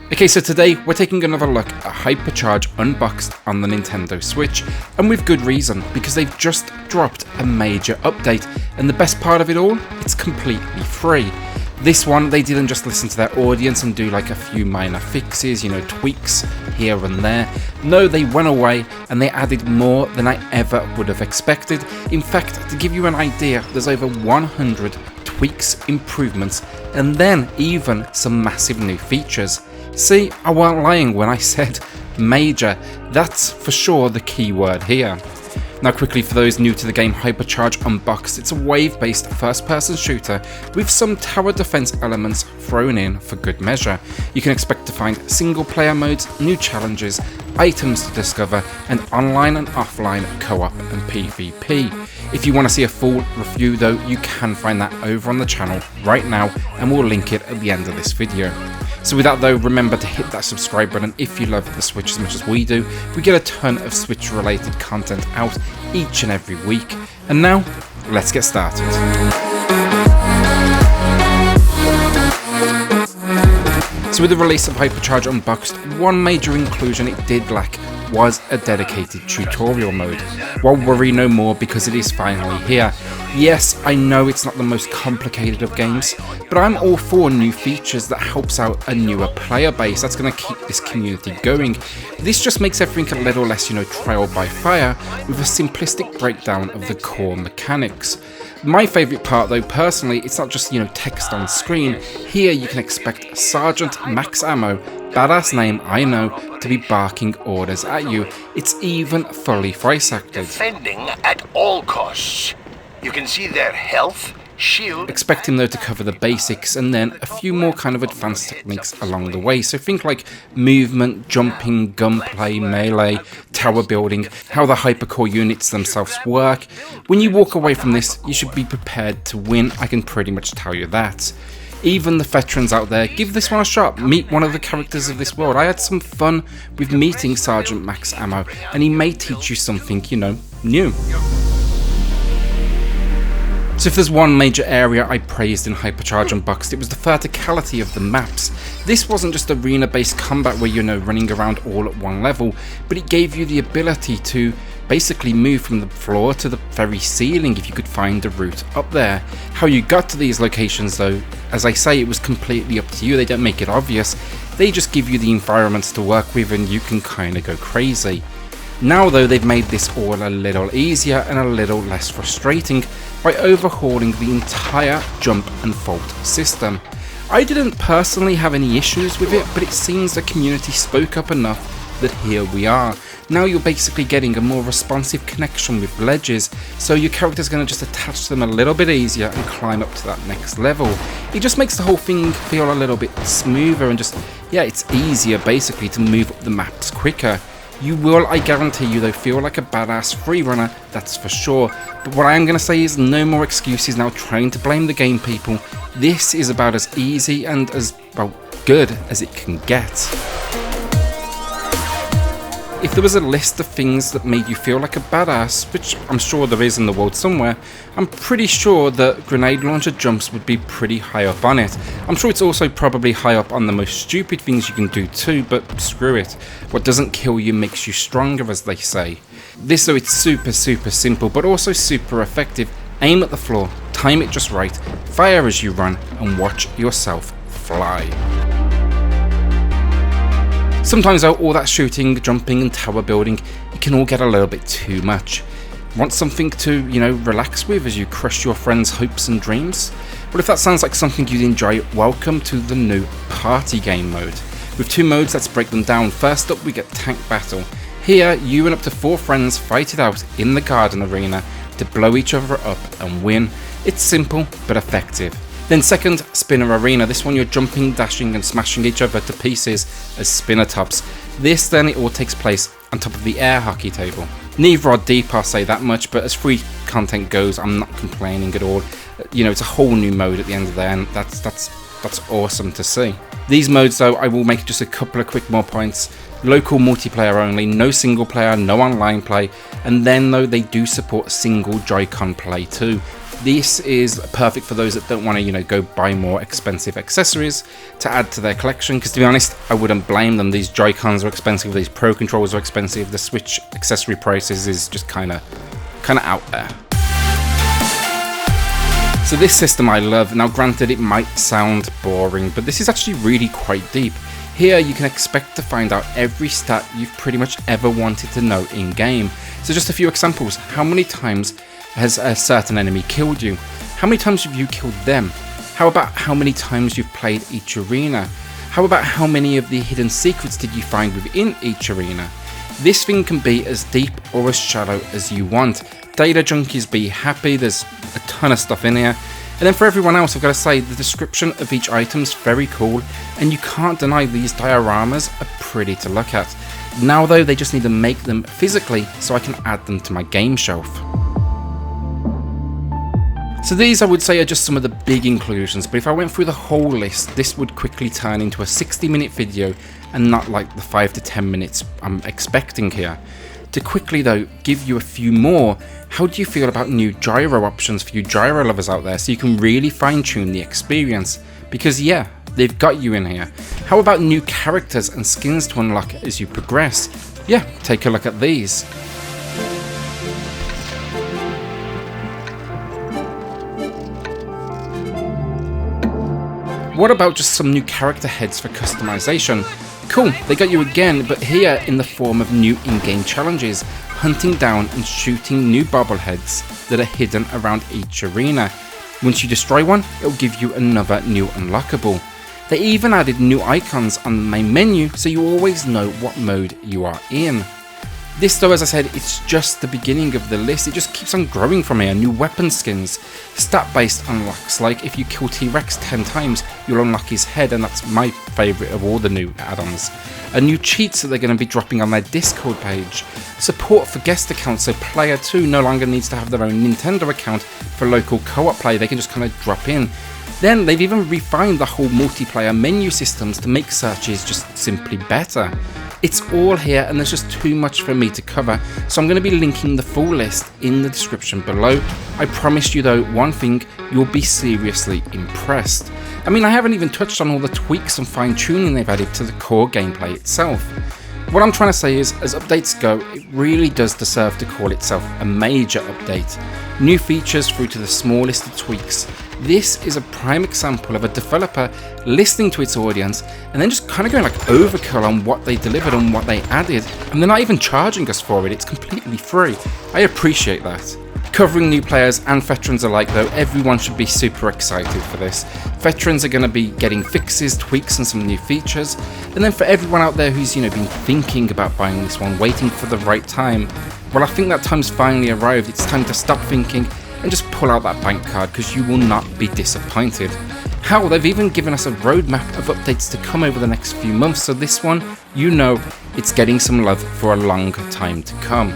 Okay, so today we're taking another look at Hypercharge Unboxed on the Nintendo Switch, and with good reason, because they've just dropped a major update, and the best part of it all, it's completely free. This one, they didn't just listen to their audience and do like a few minor fixes, tweaks here and there. No, they went away and they added more than I ever would have expected. In fact, to give you an idea, there's over 100 tweaks, improvements, and then even some massive new features. See, I weren't lying when I said major. That's for sure the key word here. Now quickly, for those new to the game, Hypercharge Unboxed, it's a wave-based first-person shooter with some tower defense elements thrown in for good measure. You can expect to find single-player modes, new challenges, items to discover, and online and offline co-op and PvP. If you want to see a full review though, you can find that over on the channel right now, and we'll link it at the end of this video. So with that though, remember to hit that subscribe button if you love the Switch as much as we do. We get a ton of Switch related content out each and every week. And now, let's get started. So with the release of Hypercharge Unboxed, one major inclusion it did lack was a dedicated tutorial mode. Well, worry no more, because it is finally here. Yes, I know it's not the most complicated of games, but I'm all for new features that helps out a newer player base that's going to keep this community going. This just makes everything a little less, trial by fire, with a simplistic breakdown of the core mechanics. My favourite part though, personally, it's not just, text on screen. Here you can expect Sergeant Max Ammo, badass name I know, to be barking orders at you. It's even fully voice acted. Defending at all costs. You can see their health, shield. Expect him though to cover the basics and then a few more kind of advanced techniques along the way. So think like movement, jumping, gunplay, melee, tower building, how the hypercore units themselves work. When you walk away from this, you should be prepared to win, I can pretty much tell you that. Even the veterans out there, give this one a shot, meet one of the characters of this world. I had some fun with meeting Sergeant Max Ammo, and he may teach you something, new. So if there's one major area I praised in Hypercharge Unboxed, it was the verticality of the maps. This wasn't just arena-based combat where you're running around all at one level, but it gave you the ability to basically move from the floor to the very ceiling if you could find a route up there. How you got to these locations though, as I say, it was completely up to you. They don't make it obvious. They just give you the environments to work with and you can kind of go crazy. Now though, they've made this all a little easier and a little less frustrating by overhauling the entire jump and vault system. I didn't personally have any issues with it, but it seems the community spoke up enough that here we are. Now you're basically getting a more responsive connection with ledges, so your character's going to just attach them a little bit easier and climb up to that next level. It just makes the whole thing feel a little bit smoother and it's easier basically to move up the maps quicker. You will, I guarantee you though, feel like a badass free runner, that's for sure. But what I am going to say is no more excuses now trying to blame the game people. This is about as easy and as, good as it can get. If there was a list of things that made you feel like a badass, which I'm sure there is in the world somewhere, I'm pretty sure that grenade launcher jumps would be pretty high up on it. I'm sure it's also probably high up on the most stupid things you can do too, but screw it. What doesn't kill you makes you stronger, as they say. This though, it's super simple, but also super effective. Aim at the floor, time it just right, fire as you run, and watch yourself fly. Sometimes though, all that shooting, jumping and tower building, it can all get a little bit too much. Want something to, relax with as you crush your friends' hopes and dreams? Well, if that sounds like something you'd enjoy, welcome to the new party game mode. With two modes, let's break them down. First up, we get Tank Battle. Here, you and up to 4 friends fight it out in the garden arena to blow each other up and win. It's simple, but effective. Then second, Spinner Arena. This one you're jumping, dashing and smashing each other to pieces as spinner tops. This then, it all takes place on top of the air hockey table. Neither are deep, I'll say that much, but as free content goes, I'm not complaining at all. It's a whole new mode at the end of the day, and that's awesome to see. These modes though, I will make just a couple of quick more points. Local multiplayer only, no single player, no online play, and then though they do support single Joy-Con play too. This is perfect for those that don't want to, go buy more expensive accessories to add to their collection, because to be honest, I wouldn't blame them. These Joy-Cons are expensive, these Pro Controllers are expensive, the Switch accessory prices is just kind of out there. So this system I love. Now granted, it might sound boring, but this is actually really quite deep. Here you can expect to find out every stat you've pretty much ever wanted to know in game. So just a few examples. How many times has a certain enemy killed you? How many times have you killed them? How about how many times you've played each arena? How about how many of the hidden secrets did you find within each arena? This thing can be as deep or as shallow as you want. Data junkies, be happy, there's a ton of stuff in here. And then for everyone else, I've got to say, the description of each item's very cool, and you can't deny these dioramas are pretty to look at. Now though, they just need to make them physically so I can add them to my game shelf. So these, I would say, are just some of the big inclusions, but if I went through the whole list, this would quickly turn into a 60-minute video and not like the 5 to 10 minutes I'm expecting here. To quickly though give you a few more, how do you feel about new gyro options for you gyro lovers out there so you can really fine tune the experience? Because yeah, they've got you in here. How about new characters and skins to unlock as you progress? Yeah, take a look at these. What about just some new character heads for customization? Cool, they got you again, but here in the form of new in-game challenges, hunting down and shooting new bobbleheads that are hidden around each arena. Once you destroy one, it'll give you another new unlockable. They even added new icons on the main menu so you always know what mode you are in. This though, as I said, it's just the beginning of the list. It just keeps on growing from here. New weapon skins, stat-based unlocks, like if you kill T-Rex 10 times, you'll unlock his head, and that's my favourite of all the new add-ons. New cheats that they're going to be dropping on their Discord page. Support for guest accounts, so player 2 no longer needs to have their own Nintendo account for local co-op play. They can just kind of drop in. Then they've even refined the whole multiplayer menu systems to make searches just simply better. It's all here, and there's just too much for me to cover, so I'm going to be linking the full list in the description below. I promise you though, one thing, you'll be seriously impressed. I mean, I haven't even touched on all the tweaks and fine tuning they've added to the core gameplay itself. What I'm trying to say is, as updates go, it really does deserve to call itself a major update. New features through to the smallest of tweaks. This is a prime example of a developer listening to its audience and then just kind of going like overkill on what they delivered and what they added, and they're not even charging us for it. It's completely free. I appreciate that. Covering new players and veterans alike though, everyone should be super excited for this. Veterans are going to be getting fixes, tweaks and some new features, and then for everyone out there who's been thinking about buying this one, waiting for the right time, well, I think that time's finally arrived. It's time to stop thinking and just pull out that bank card, because you will not be disappointed. Hell, they've even given us a roadmap of updates to come over the next few months, so this one, it's getting some love for a long time to come.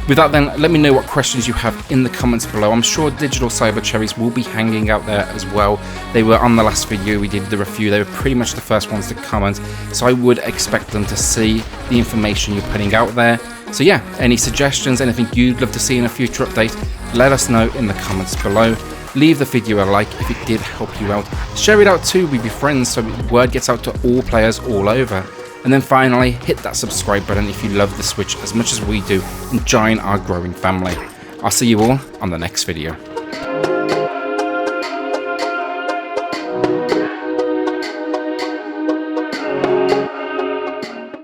With that then, let me know what questions you have in the comments below. I'm sure Digital Cyber Cherries will be hanging out there as well. They were on the last video we did the review. They were pretty much the first ones to comment, so I would expect them to see the information you're putting out there. So yeah, any suggestions, anything you'd love to see in a future update, let us know in the comments below. Leave the video a like if it did help you out. Share it out too with your friends so word gets out to all players all over. And then finally, hit that subscribe button if you love the Switch as much as we do and join our growing family. I'll see you all on the next video.